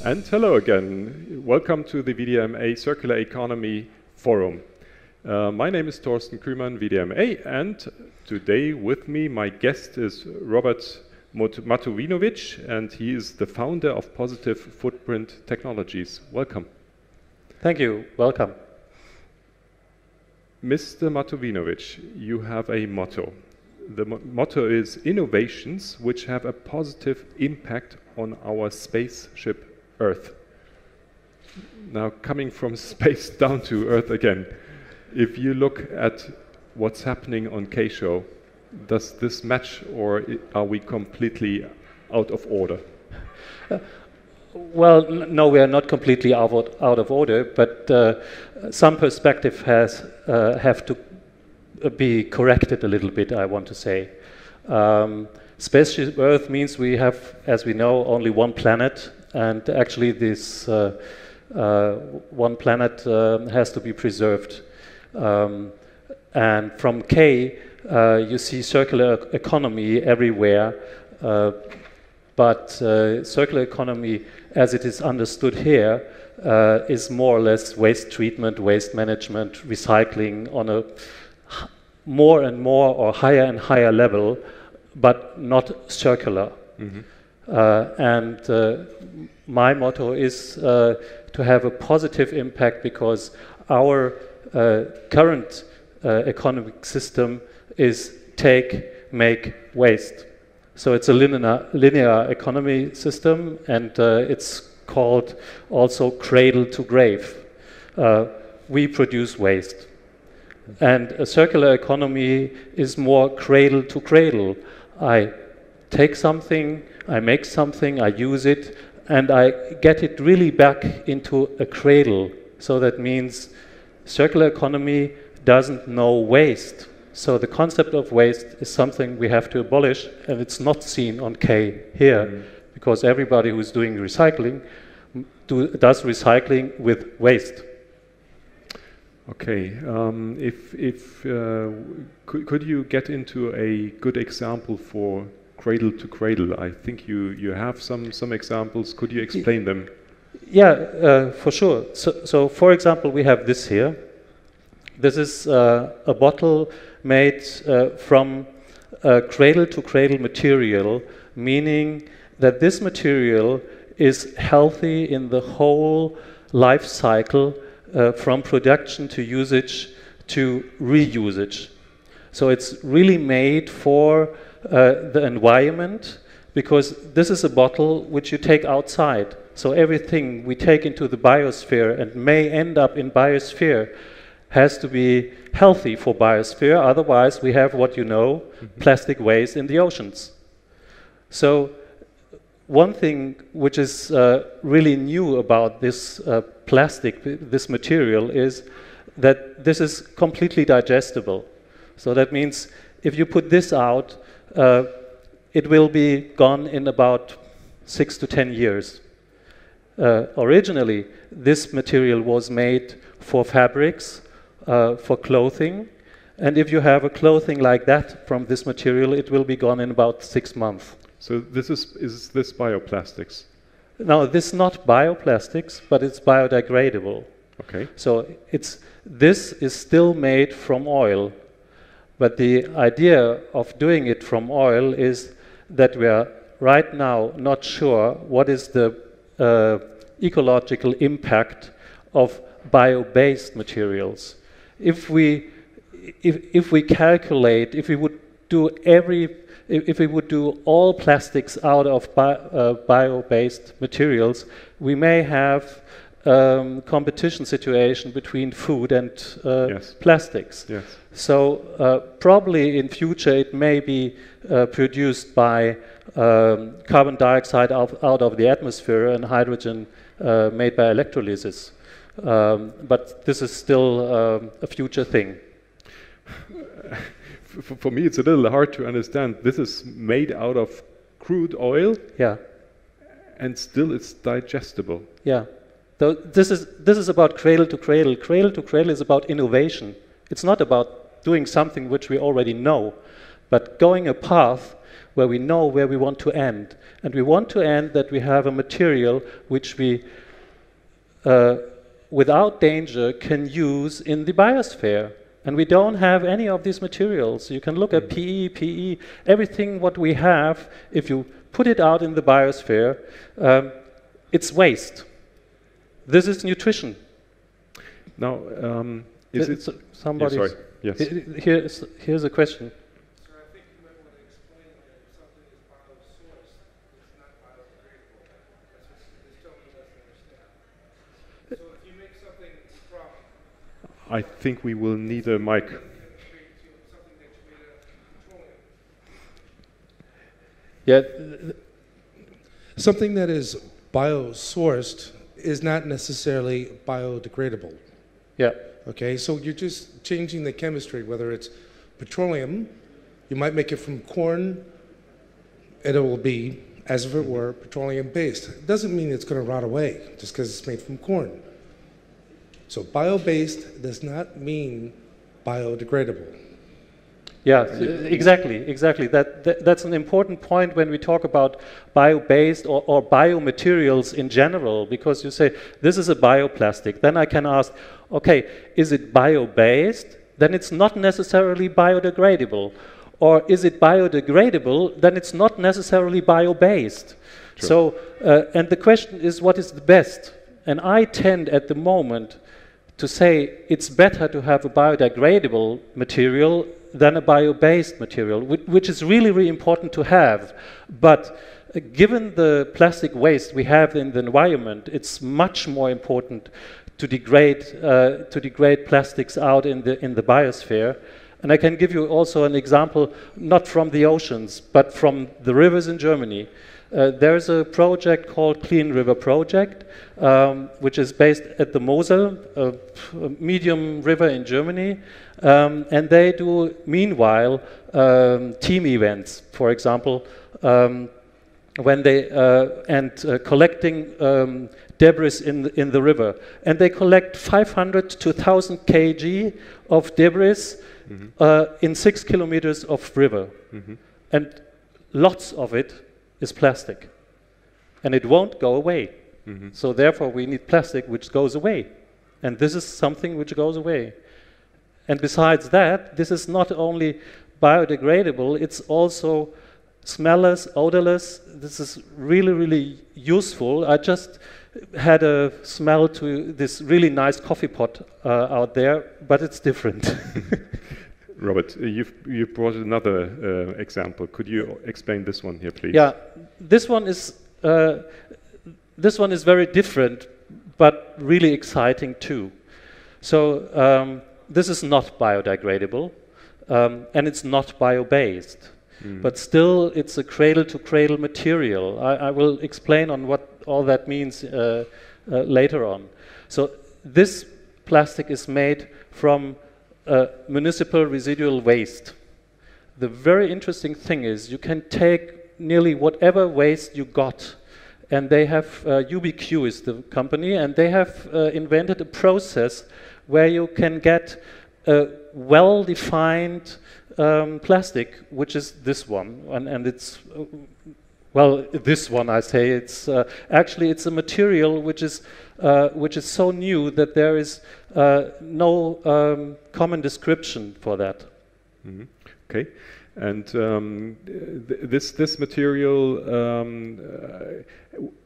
And hello again. Welcome to the VDMA Circular Economy Forum. My name is Thorsten Kühlmann, VDMA, and today with me my guest is Robert Matovinovic, and he is the founder of Positive Footprint Technologies. Welcome. Thank you. Welcome. Mr. Matovinovic, you have a motto. The motto is innovations which have a positive impact on our spaceship Earth. Now, coming from space down to Earth again, if you look at what's happening on K-Show, does this match, or are we completely out of order? Well, no, we are not completely out of order, but some perspective have to be corrected a little bit, I want to say. Spaceship Earth means we have, as we know, only one planet, and actually this one planet has to be preserved. And from K, you see circular economy everywhere, but circular economy, as it is understood here, is more or less waste treatment, waste management, recycling on a more and more or higher and higher level, but not circular. Mm-hmm. And my motto is to have a positive impact, because our current economic system is take, make, waste. So it's a linear economy system, and it's called also cradle to grave. We produce waste. And a circular economy is more cradle to cradle. I take something, I make something, I use it, and I get it really back into a cradle. So that means circular economy doesn't know waste. So the concept of waste is something we have to abolish, and it's not seen on K here, because everybody who's doing recycling does recycling with waste. Okay, could you get into a good example for cradle to cradle? I think you have some examples. Could you explain them? Yeah, for sure. So for example, we have this here. This is a bottle made from cradle to cradle material, meaning that this material is healthy in the whole life cycle, from production to usage to reusage. So it's really made for the environment, because this is a bottle which you take outside. So everything we take into the biosphere and may end up in biosphere has to be healthy for biosphere. Otherwise, we have what you know, plastic waste in the oceans. So one thing which is really new about this plastic, this material, is that this is completely digestible. So that means if you put this out, it will be gone in about 6 to 10 years. Originally, this material was made for fabrics, for clothing, and if you have a clothing like that from this material, it will be gone in about 6 months. So is this bioplastics? No, this is not bioplastics, but it's biodegradable. Okay. So this is still made from oil, but the idea of doing it from oil is that we are right now not sure what is the ecological impact of bio-based materials. If we calculate, if we would do all plastics out of bio-based materials, we may have competition situation between food and yes. plastics. Yes. So probably in future it may be produced by carbon dioxide out of the atmosphere and hydrogen made by electrolysis. But this is still a future thing. For me, it's a little hard to understand. This is made out of crude oil, yeah, and still it's digestible. Yeah, so this is about cradle to cradle. Cradle to cradle is about innovation. It's not about doing something which we already know, but going a path where we know where we want to end. And we want to end that we have a material which we, without danger, can use in the biosphere. And we don't have any of these materials. You can look at PE, everything what we have, if you put it out in the biosphere, it's waste. This is nutrition. Now, is it somebody? Yeah, sorry. Yes. Here's a question. Sir, I think you might want to explain that if something is biosourced, it's not biodegradable. That's what this gentleman doesn't understand. So if you make something from, I think we will need a mic. something that you made out of petroleum. Yeah. Something that is biosourced is not necessarily biodegradable. Yeah. Okay, so you're just changing the chemistry, whether it's petroleum, you might make it from corn, and it will be, as if it were, petroleum based. It doesn't mean it's going to rot away just because it's made from corn. So bio-based does not mean biodegradable. Yeah, exactly. That's an important point when we talk about bio-based or biomaterials in general, because you say, this is a bioplastic. Then I can ask, okay, is it bio-based? Then it's not necessarily biodegradable. Or is it biodegradable? Then it's not necessarily bio-based. So, and the question is, what is the best? And I tend at the moment to say it's better to have a biodegradable material than a bio-based material, which is really, really important to have. But given the plastic waste we have in the environment, it's much more important to degrade plastics out in the biosphere. And I can give you also an example, not from the oceans, but from the rivers in Germany. There's a project called Clean River Project, which is based at the Mosel, a medium river in Germany. And they do, meanwhile, team events, for example, when they collecting debris in the river. And they collect 500 to 1,000 kg of debris in 6 kilometers of river. And lots of it is plastic. And it won't go away. So therefore we need plastic which goes away. And this is something which goes away. And besides that, this is not only biodegradable, it's also smellless, odorless. This is really, really useful. I just had a smell to this really nice coffee pot out there, but it's different. Robert, you've brought another example. Could you explain this one here, please? Yeah, this one is very different, but really exciting too. So this is not biodegradable, and it's not bio-based, but still it's a cradle-to-cradle material. I will explain on what all that means later on. So this plastic is made from municipal residual waste. The very interesting thing is you can take nearly whatever waste you got, and they have, UBQ is the company, and they have invented a process where you can get a well-defined plastic, which is this one, and it's well, this one I say, it's actually it's a material which is so new that there is no common description for that. Okay, and this material,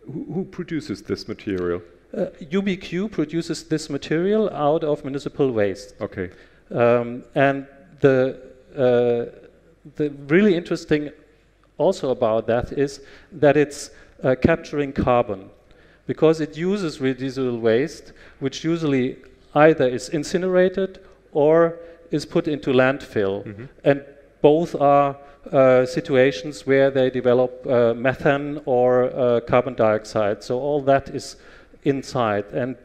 who produces this material? UBQ produces this material out of municipal waste. Okay. And the really interesting also about that is that it's capturing carbon, because it uses residual waste, which usually either is incinerated or is put into landfill. And both are situations where they develop methane or carbon dioxide. So all that is inside. And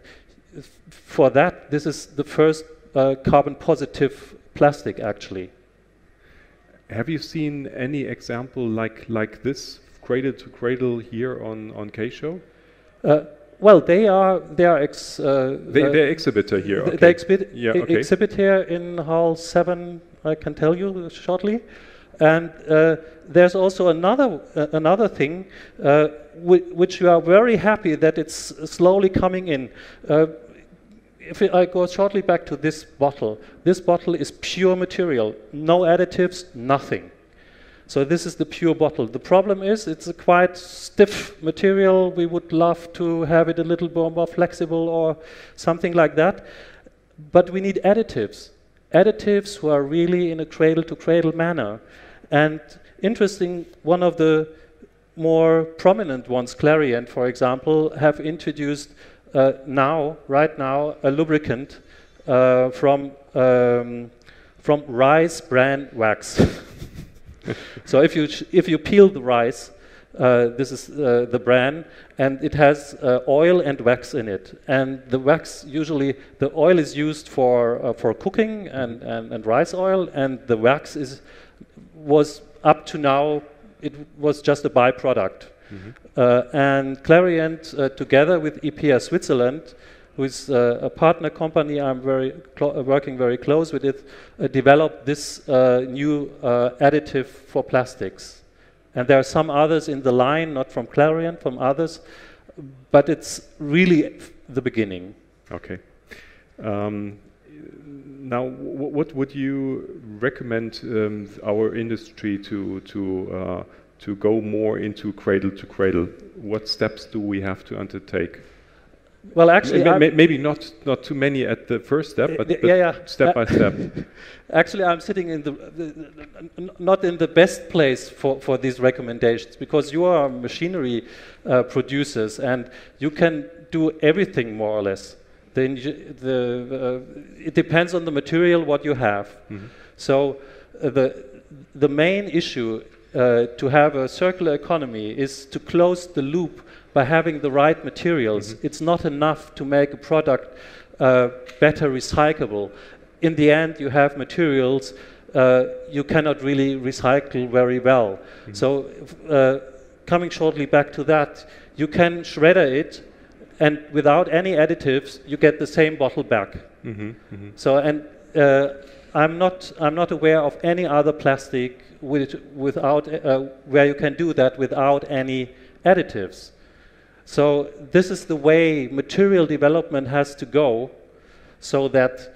for that, this is the first carbon positive plastic, actually. Have you seen any example like this, cradle to cradle, here on K-Show? Well, they are they're exhibitor here. Okay. They exhibit yeah, okay. exhibit here in Hall 7. I can tell you shortly. And there's also another thing which we are very happy that it's slowly coming in. If I go shortly back to this bottle is pure material, no additives, nothing. So this is the pure bottle. The problem is it's a quite stiff material. We would love to have it a little more flexible or something like that. But we need additives. Additives who are really in a cradle-to-cradle manner. And interesting, one of the more prominent ones, Clariant, for example, have introduced right now, a lubricant from rice bran wax. So if you peel the rice, this is the bran, and it has oil and wax in it. And the wax, usually, the oil is used for cooking and rice oil, and the wax was up to now, it was just a byproduct. And Clariant, together with EPR Switzerland, who is a partner company I'm working very close with it, developed this new additive for plastics. And there are some others in the line, not from Clariant, from others, but it's really the beginning. Okay. Now, what would you recommend our industry to go more into cradle to cradle? What steps do we have to undertake? Well, actually, maybe not too many at the first step, but step by step. Actually, I'm sitting in not in the best place for these recommendations, because you are machinery producers and you can do everything more or less. It depends on the material what you have. So the main issue to have a circular economy is to close the loop by having the right materials. It's not enough to make a product better recyclable. In the end, you have materials you cannot really recycle very well. So coming shortly back to that, you can shredder it, and without any additives, you get the same bottle back. So, and I'm not aware of any other plastic without where you can do that without any additives. So this is the way material development has to go, so that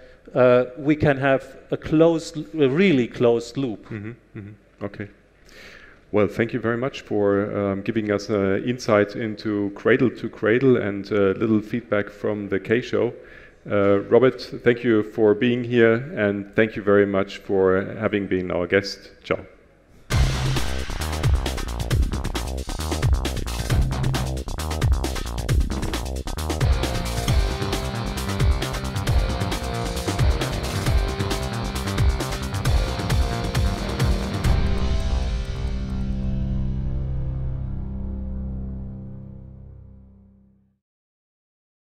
we can have a really closed loop. Okay. Well, thank you very much for giving us insight into cradle to cradle and a little feedback from the K-Show. Robert, thank you for being here, and thank you very much for having been our guest. Ciao.